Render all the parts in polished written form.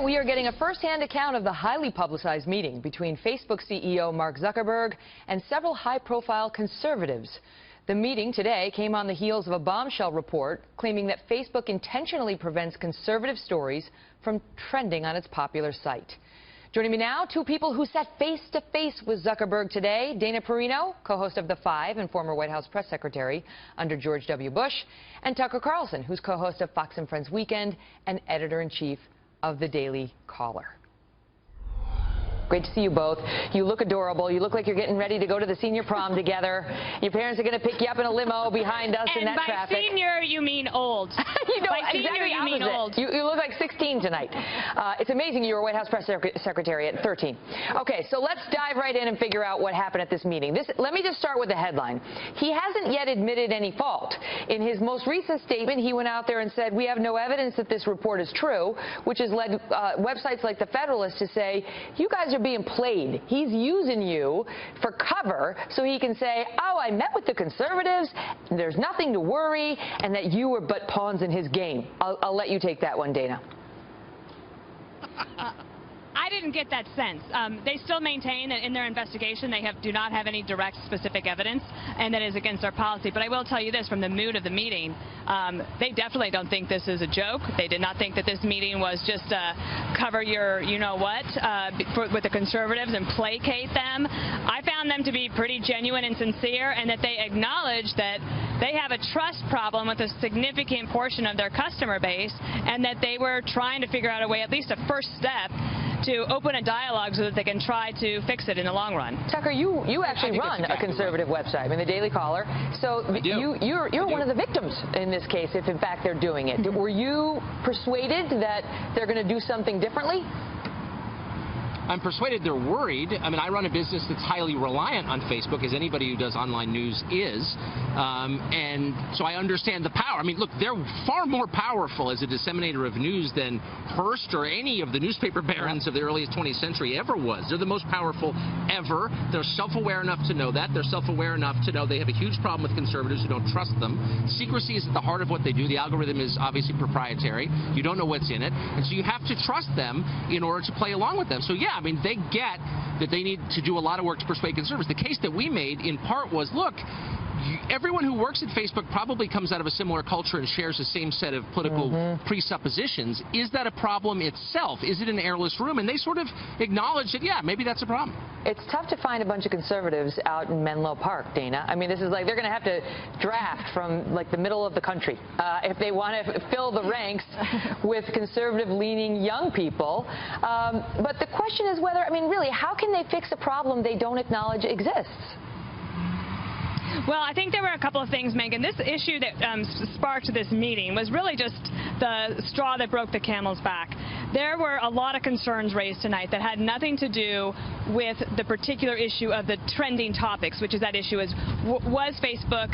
we are getting a first-hand account of the highly publicized meeting between Facebook CEO Mark Zuckerberg and several high-profile conservatives. The meeting today came on the heels of a bombshell report claiming that Facebook intentionally prevents conservative stories from trending on its popular site. Joining me now, two people who sat face-to-face with Zuckerberg today. Dana Perino, co-host of The Five and former White House press secretary under George W. Bush, and Tucker Carlson, who's co-host of Fox & Friends Weekend and editor-in-chief of The Daily Caller. Great to see you both. You look adorable. You look like you're getting ready to go to the senior prom together. Your parents are going to pick you up in a limo behind us in that traffic. And by senior, you mean old. You know, by exactly senior, you mean old. You look like 16 tonight. It's amazing you were White House press secretary at 13. Okay, so let's dive right in and figure out what happened at this meeting. Let me just start with the headline. He hasn't yet admitted any fault. In his most recent statement, he went out there and said, "We have no evidence that this report is true," which has led websites like The Federalist to say, "You guys are being played. He's using you for cover so he can say, oh, I met with the conservatives, there's nothing to worry, and that you were but pawns in his game." I'll let you take that one, Dana. I didn't get that sense. They still maintain that in their investigation they do not have any direct specific evidence, and that is against our policy. But I will tell you this, from the mood of the meeting, they definitely don't think this is a joke. They did not think that this meeting was just cover your you-know-what with the conservatives and placate them. I found them to be pretty genuine and sincere, and that they acknowledge that they have a trust problem with a significant portion of their customer base, and that they were trying to figure out a way, at least a first step, to open a dialogue so that they can try to fix it in the long run. Tucker, you actually run a conservative website, I mean, The Daily Caller. So you're one of the victims in this case, if in fact they're doing it. Were you persuaded that they're going to do something differently? I'm persuaded they're worried. I mean, I run a business that's highly reliant on Facebook, as anybody who does online news is. And so I understand the power. I mean, look, they're far more powerful as a disseminator of news than Hearst or any of the newspaper barons of the earliest 20th century ever was. They're the most powerful ever. They're self-aware enough to know that. They're self-aware enough to know they have a huge problem with conservatives who don't trust them. Secrecy is at the heart of what they do. The algorithm is obviously proprietary. You don't know what's in it. And so you have to trust them in order to play along with them. So, yeah, I mean, they get that they need to do a lot of work to persuade conservatives. The case that we made, in part, was, look, everyone who works at Facebook probably comes out of a similar culture and shares the same set of political presuppositions. Is that a problem itself? Is it an airless room? And they sort of acknowledge that, yeah, maybe that's a problem. It's tough to find a bunch of conservatives out in Menlo Park, Dana. I mean, this is like they're going to have to draft from like the middle of the country if they want to fill the ranks with conservative-leaning young people. But the question is whether, I mean, really, how can they fix a problem they don't acknowledge exists? Well, I think there were a couple of things, Megan. This issue that sparked this meeting was really just the straw that broke the camel's back. There were a lot of concerns raised tonight that had nothing to do with the particular issue of the trending topics, which is that issue is, was Facebook,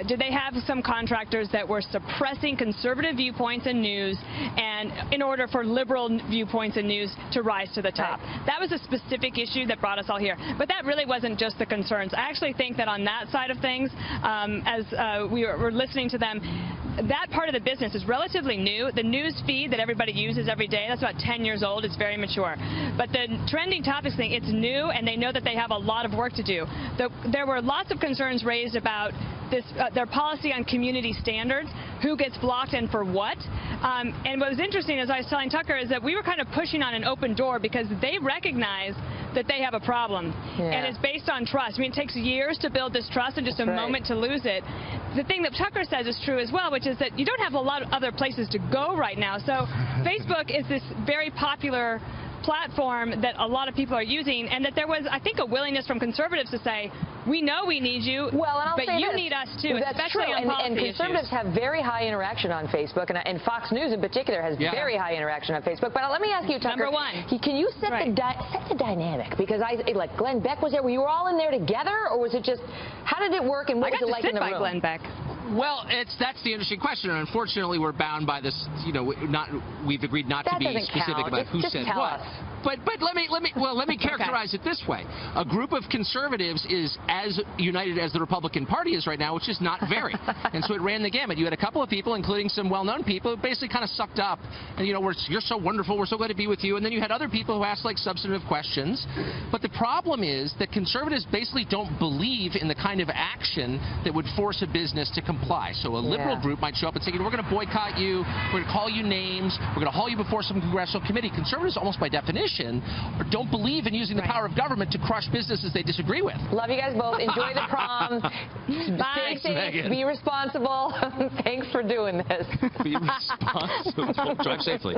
did they have some contractors that were suppressing conservative viewpoints in news and in order for liberal viewpoints in news to rise to the top? That was a specific issue that brought us all here. But that really wasn't just the concerns. I actually think that on that side of things, as we were listening to them, that part of the business is relatively new. The news feed that everybody uses every day, that's about 10 years old. It's very mature. But the trending topics thing, it's new, and they know that they have a lot of work to do. There were lots of concerns raised about this, their policy on community standards, who gets blocked and for what. And what was interesting, as I was telling Tucker, is that we were kind of pushing on an open door because they recognize that they have a problem. And it's based on trust. I mean, it takes years to build this trust and just a moment to lose it. The thing that Tucker says is true as well, which is that you don't have a lot of other places to go right now. So Facebook is this very popular platform that a lot of people are using, and that there was, I think, a willingness from conservatives to say, we know we need you, but you need us too, especially on policy issues. And conservatives have very high interaction on Facebook, and Fox News in particular has very high interaction on Facebook. But let me ask you, Tucker, number one, can you set the dynamic? Because like Glenn Beck was there. Were you all in there together, or was it just, how did it work, and what was it like in the room? I got to sit by Glenn Beck. Well, that's the interesting question, and unfortunately we're bound by this, you know, we've agreed not to be specific about who said what. but let me characterize it this way. A group of conservatives is as united as the Republican Party is right now, which is not very. And so it ran the gamut. You had a couple of people, including some well-known people, who basically kind of sucked up. And, you know, you're so wonderful, we're so glad to be with you. And then you had other people who asked, like, substantive questions. But the problem is that conservatives basically don't believe in the kind of action that would force a business to comply. So a liberal group might show up and say, we're going to boycott you, we're going to call you names, we're going to haul you before some congressional committee. Conservatives, almost by definition, don't believe in using the power of government to crush businesses they disagree with. Love you guys both. Enjoy the prom. Bye. Stay safe. Be responsible. Thanks for doing this. Be responsible. Drive safely.